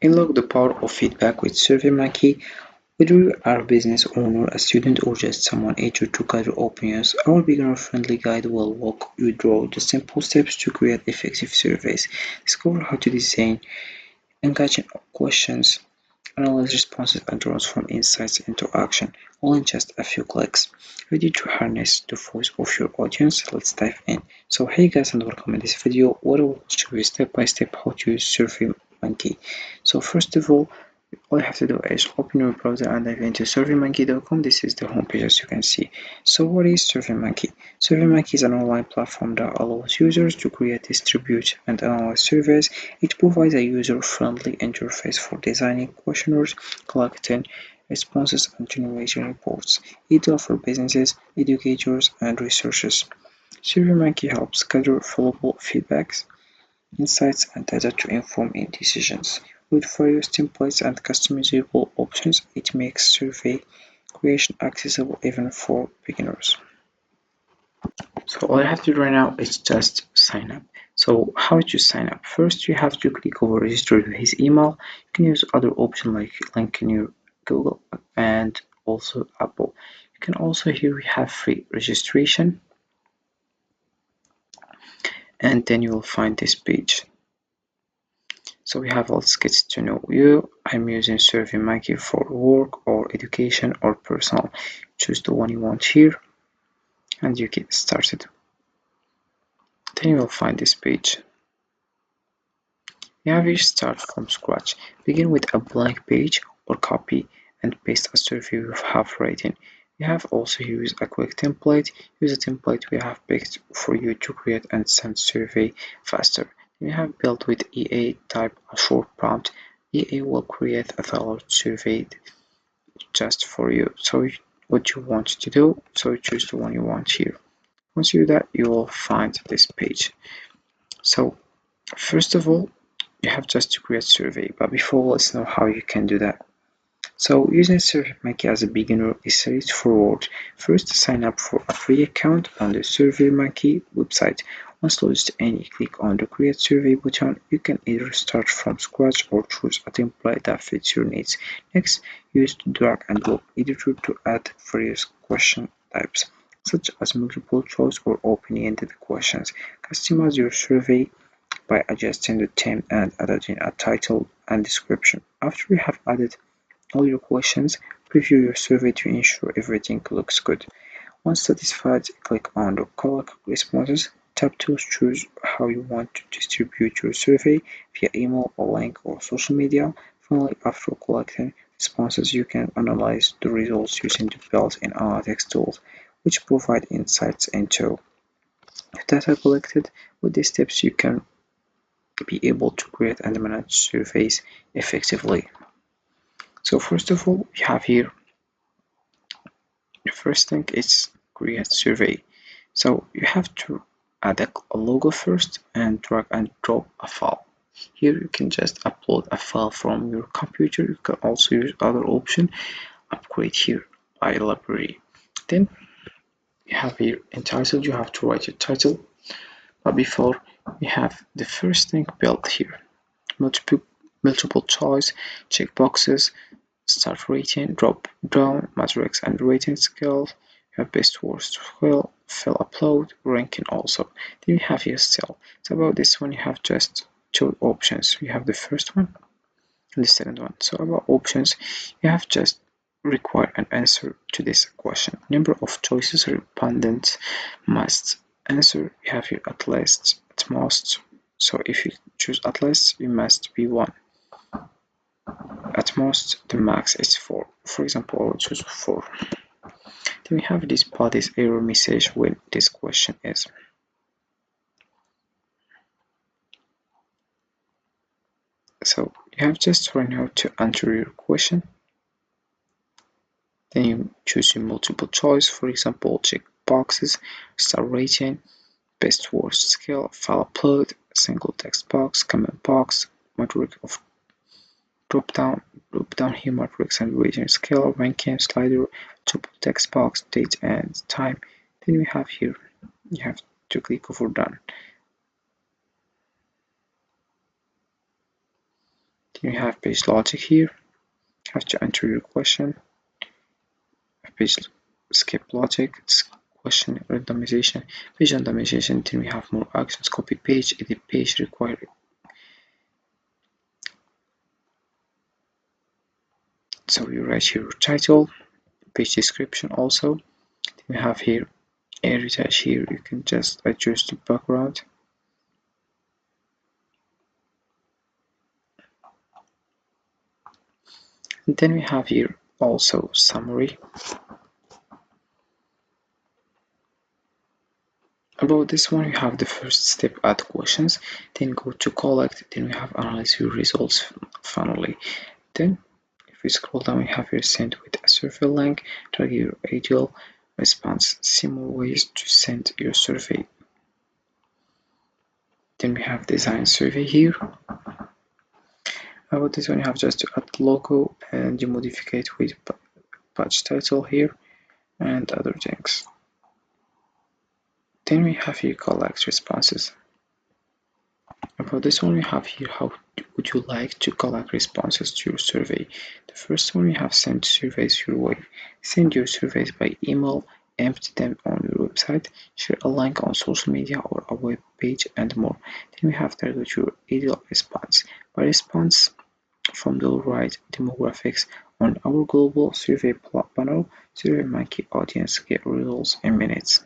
Unlock the power of feedback with SurveyMonkey. Whether you are a business owner, a student, or just someone eager to gather opinions, our beginner-friendly guide will walk you through the simple steps to create effective surveys. Discover how to design engaging questions, analyze responses, and transform insights into action, all in just a few clicks. Ready to harness the voice of your audience? Let's dive in. So hey guys, and welcome in this video where I will show you step by step how to use SurveyMonkey. So first of all you have to do is open your browser and dive into surveymonkey.com. This is the homepage as you can see. So what is SurveyMonkey? SurveyMonkey is an online platform that allows users to create, distribute, and analyze surveys. It provides a user-friendly interface for designing questionnaires, collecting responses, and generating reports, ideal for businesses, educators, and researchers. SurveyMonkey helps gather valuable feedbacks, insights, and data to inform decisions. With various templates and customizable options, it makes survey creation accessible even for beginners. So all you have to do right now is just sign up. So how to sign up? First, you have to click over register with his email. You can use other options like link in your Google and also Apple. You can also here we have free registration, and then you will find this page. So we have Let's Get to Know You. I'm using SurveyMonkey for work or education or personal. Choose the one you want here and you get started. Then you will find this page. You have here start from scratch. Begin with a blank page or copy and paste a survey you have written. We have also used a quick template. Use a template we have picked for you to create and send survey faster. We have built with EA type a short prompt. EA will create a tailored survey just for you. So what you want to do, so choose the one you want here. Once you do that, you will find this page. So first of all, you have just to create survey, but before let's know how you can do that. So using SurveyMonkey as a beginner is straightforward. First, sign up for a free account on the SurveyMonkey website. Once logged in, you click on the Create Survey button. You can either start from scratch or choose a template that fits your needs. Next, use the drag and drop editor to add various question types, such as multiple choice or open-ended questions. Customize your survey by adjusting the theme and adding a title and description. After you have added all your questions, preview your survey to ensure everything looks good. Once satisfied, click on the Collect Responses. Tap to choose how you want to distribute your survey via email, a link, or social media. Finally, after collecting responses, you can analyze the results using the built-in analytics tools, which provide insights into the data collected. With these steps, you can be able to create and manage surveys effectively. So first of all, we have here the first thing is create survey. So you have to add a logo first and drag and drop a file. Here you can just upload a file from your computer. You can also use other option, upgrade here by library. Then you have here entitled, you have to write your title, but before we have the first thing built here. Multiple choice, check boxes, start rating, drop down, matrix and rating scale. You have best worst scale, fill upload, ranking also. Then you have your cell. So about this one you have just two options. You have the first one and the second one. So about options, you have just require an answer to this question. Number of choices respondents must answer. You have here at least, at most. So if you choose at least, you must be 1. At most, the max is 4. For example, I will choose 4. Then we have this body's error message when this question is. So you have just right now to enter your question. Then you choose your multiple choice. For example, check boxes, star rating, best worst scale, file upload, single text box, comment box, matrix of drop down here matrix and rating scale, ranking slider, triple text box, date and time. Then we have here, you have to click over done. Then you have page logic here. You have to enter your question. Page skip logic, question randomization, page randomization. Then we have more actions: copy page, edit page, require. So you write your title, page description also. Then we have here a retouch here. You can just adjust the background. And then we have here also summary. About this one, you have the first step: add questions, then go to collect, then we have analyze your results finally. Then if we scroll down, we have here send with a survey link, target your ideal response, see more ways to send your survey. Then we have design survey here. About this one, you have just to add logo and you modify it with page title here and other things. Then we have here collect responses. About this one, we have here how would you like to collect responses to your survey. The first one, we have send surveys your way. Send your surveys by email, empty them on your website, share a link on social media or a web page, and more. Then we have target your ideal response. By response from the right demographics on our global survey panel, SurveyMonkey audience get results in minutes.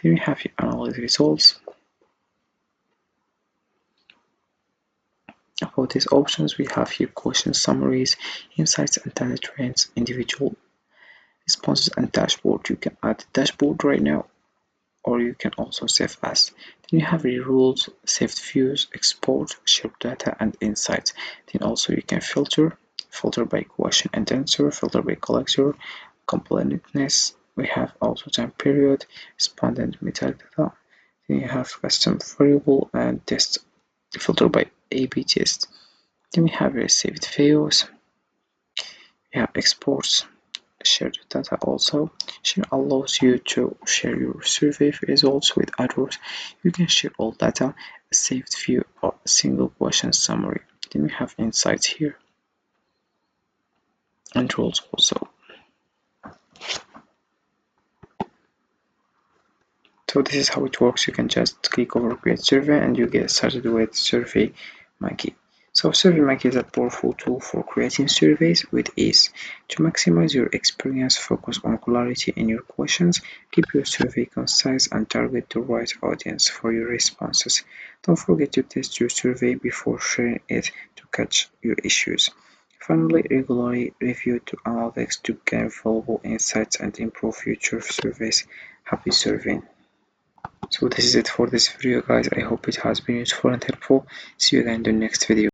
Then we have your analyze results. About these options, we have here question summaries, insights and data trends, individual responses, and dashboard. You can add dashboard right now, or you can also save as. Then you have your rules, saved views, export, share data, and insights. Then also you can filter by question and answer, filter by collector, completeness. We have also time period, respondent metadata. Then you have custom variable and test, filter by A/B test. Then we have your saved files. We have exports, shared data also. Share allows you to share your survey results with others. You can share all data, a saved view, or a single question summary. Then we have insights here and rules also. So this is how it works. You can just click over create survey and you get started with SurveyMonkey. So SurveyMonkey is a powerful tool for creating surveys with ease. To maximize your experience, focus on clarity in your questions, keep your survey concise, and target the right audience for your responses. Don't forget to test your survey before sharing it to catch your issues. Finally, regularly review the analytics to gain valuable insights and improve future surveys. Happy surveying! So this is it for this video, guys. I hope it has been useful and helpful. See you again in the next video.